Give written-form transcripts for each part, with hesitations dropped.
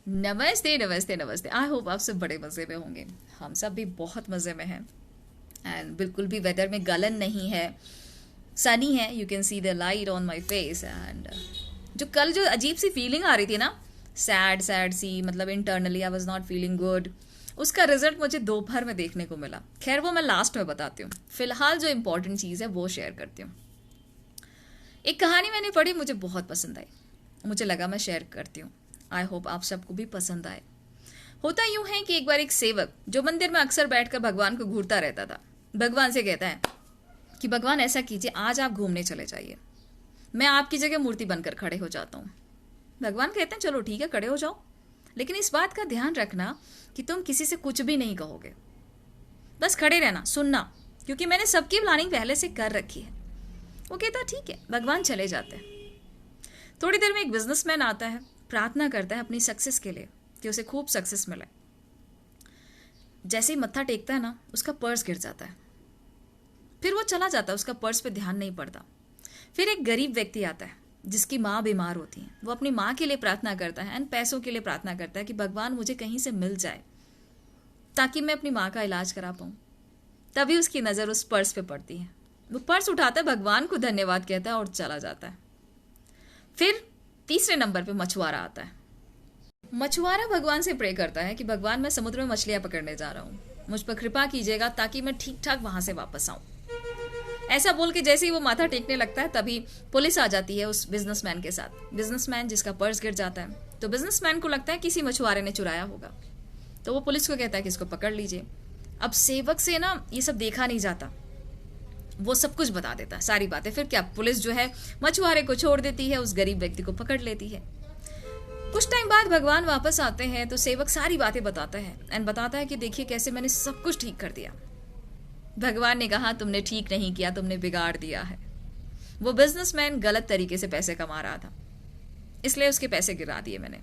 नमस्ते नमस्ते नमस्ते। आई होप आप सब बड़े मज़े में होंगे। हम सब भी बहुत मज़े में हैं एंड बिल्कुल भी वेदर में गलन नहीं है, सनी है। You can see the light on my face and जो अजीब सी फीलिंग आ रही थी ना, सैड सैड सी, मतलब internally I was not feeling good, उसका रिजल्ट मुझे दोपहर में देखने को मिला। खैर वो मैं लास्ट में बताती हूँ, फिलहाल जो इंपॉर्टेंट चीज़ है वो शेयर करती हूँ। एक कहानी मैंने पढ़ी, मुझे बहुत पसंद आई, मुझे लगा मैं शेयर करती हूँ। आई होप आप सबको भी पसंद आए। होता यूं है कि एक बार एक सेवक जो मंदिर में अक्सर बैठकर भगवान को घूरता रहता था, भगवान से कहता है कि भगवान ऐसा कीजिए, आज आप घूमने चले जाइए, मैं आपकी जगह मूर्ति बनकर खड़े हो जाता हूँ। भगवान कहते हैं चलो ठीक है, खड़े हो जाओ, लेकिन इस बात का ध्यान रखना कि तुम किसी से कुछ भी नहीं कहोगे, बस खड़े रहना, सुनना, क्योंकि मैंने सबकी प्लानिंग पहले से कर रखी है। वो कहता है ठीक है। भगवान चले जाते हैं। थोड़ी देर में एक बिजनेसमैन आता है, प्रार्थना करता है अपनी सक्सेस के लिए कि उसे खूब सक्सेस मिले। जैसे ही मत्था टेकता है ना, उसका पर्स गिर जाता है। फिर वो चला जाता है, उसका पर्स पे ध्यान नहीं पड़ता। फिर एक गरीब व्यक्ति आता है जिसकी माँ बीमार होती है। वो अपनी माँ के लिए प्रार्थना करता है एंड पैसों के लिए प्रार्थना करता है कि भगवान मुझे कहीं से मिल जाए ताकि मैं अपनी माँ का इलाज करा पाऊँ। तभी उसकी नज़र उस पर्स पे पड़ती है। वो पर्स उठाता है, भगवान को धन्यवाद कहता है और चला जाता है। फिर तीसरे नंबर पे मछुआरा आता है। मछुआरा भगवान से प्रे करता है कि भगवान मैं समुद्र में मछलियां पकड़ने जा रहा हूँ, मुझ पर कृपा कीजिएगा ताकि मैं ठीक ठाक वहां से वापस आऊं। ऐसा बोल के जैसे ही वो माथा टेकने लगता है, तभी पुलिस आ जाती है उस बिजनेसमैन के साथ। बिजनेसमैन जिसका पर्स गिर जाता है, तो बिजनेसमैन को लगता है किसी मछुआरे ने चुराया होगा, तो वो पुलिस को कहता है कि इसको पकड़ लीजिए। अब सेवक से ना ये सब देखा नहीं जाता, वो सब कुछ बता देता है, सारी बातें। फिर क्या, पुलिस जो है मछुआरे को छोड़ देती है, उस गरीब व्यक्ति को पकड़ लेती है। कुछ टाइम बाद भगवान वापस आते हैं तो सेवक सारी बातें बताता है एंड बताता है कि देखिए कैसे मैंने सब कुछ ठीक कर दिया। भगवान ने कहा तुमने ठीक नहीं किया, तुमने बिगाड़ दिया है। वो बिजनेसमैन गलत तरीके से पैसे कमा रहा था, इसलिए उसके पैसे गिरा दिए मैंने।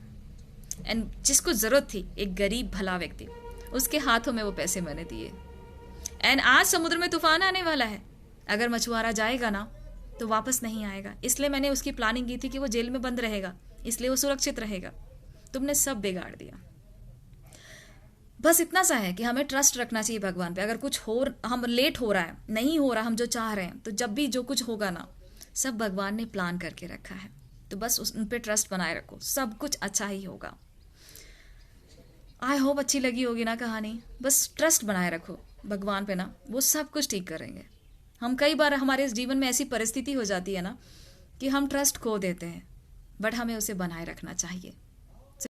एंड जिसको जरूरत थी, एक गरीब भला व्यक्ति, उसके हाथों में वो पैसे मैंने दिए। एंड आज समुद्र में तूफान आने वाला है, अगर मछुआरा जाएगा ना तो वापस नहीं आएगा, इसलिए मैंने उसकी प्लानिंग की थी कि वो जेल में बंद रहेगा, इसलिए वो सुरक्षित रहेगा। तुमने सब बिगाड़ दिया। बस इतना सा है कि हमें ट्रस्ट रखना चाहिए भगवान पे। अगर कुछ हो, हम लेट हो रहा है, नहीं हो रहा हम जो चाह रहे हैं, तो जब भी जो कुछ होगा ना, सब भगवान ने प्लान करके रखा है, तो बस उन पे ट्रस्ट बनाए रखो, सब कुछ अच्छा ही होगा। आई होप अच्छी लगी होगी ना कहानी। बस ट्रस्ट बनाए रखो भगवान पे ना, वो सब कुछ ठीक करेंगे। हम कई बार हमारे जीवन में ऐसी परिस्थिति हो जाती है ना कि हम ट्रस्ट खो देते हैं, बट हमें उसे बनाए रखना चाहिए।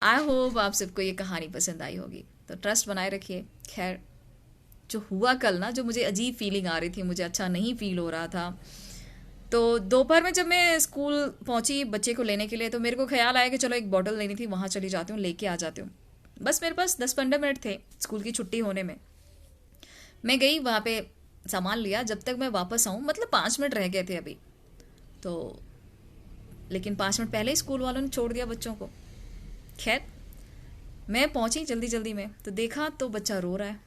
आई होप आप सबको ये कहानी पसंद आई होगी, तो ट्रस्ट बनाए रखिए। खैर, जो हुआ कल ना, जो मुझे अजीब फीलिंग आ रही थी, मुझे अच्छा नहीं फील हो रहा था, तो दोपहर में जब मैं स्कूल पहुंची बच्चे को लेने के लिए, तो मेरे को ख्याल आया कि चलो एक बॉटल लेनी थी, वहाँ चली जाती हूँ, लेके आ जाती हूँ। बस मेरे पास 10-15 मिनट थे स्कूल की छुट्टी होने में। मैं गई वहाँ पे, सामान लिया। जब तक मैं वापस आऊँ, मतलब 5 मिनट रह गए थे अभी, तो लेकिन 5 मिनट पहले ही स्कूल वालों ने छोड़ दिया बच्चों को। खैर, मैं पहुंची जल्दी जल्दी में, तो देखा तो बच्चा रो रहा है।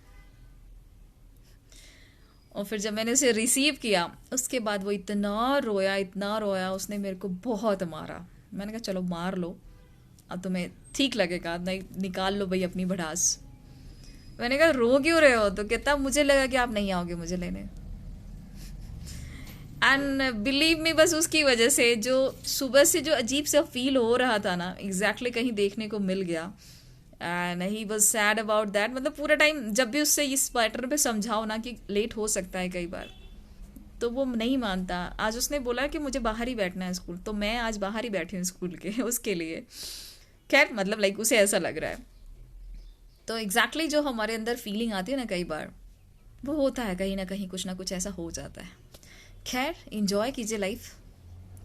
और फिर जब मैंने उसे रिसीव किया, उसके बाद वो इतना रोया, इतना रोया, उसने मेरे को बहुत मारा। मैंने कहा चलो मार लो, अब तुम्हें ठीक लगेगा, नहीं निकाल लो भाई अपनी भड़ास। मैंने कहा रो क्यों रहे हो? तो कहता मुझे लगा कि आप नहीं आओगे मुझे लेने। एंड बिलीव मी, बस उसकी वजह से जो सुबह से जो अजीब सा फील हो रहा था ना, एग्जैक्टली कहीं देखने को मिल गया। And he was sad about that. मतलब पूरा टाइम जब भी उससे इस पैटर्न पे समझाओ ना कि लेट हो सकता है कई बार, तो वो नहीं मानता। आज उसने बोला कि मुझे बाहर ही बैठना है स्कूल, तो मैं आज बाहर ही बैठी हूँ स्कूल के उसके लिए। खैर, मतलब लाइक उसे ऐसा लग रहा है। तो एग्जैक्टली जो हमारे अंदर फीलिंग आती है ना कई बार, वो होता है कहीं ना कुछ ऐसा हो जाता है। खैर, इंजॉय कीजिए लाइफ,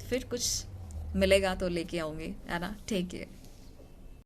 फिर कुछ मिलेगा तो लेके आऊँगी, है ना। ठीक है।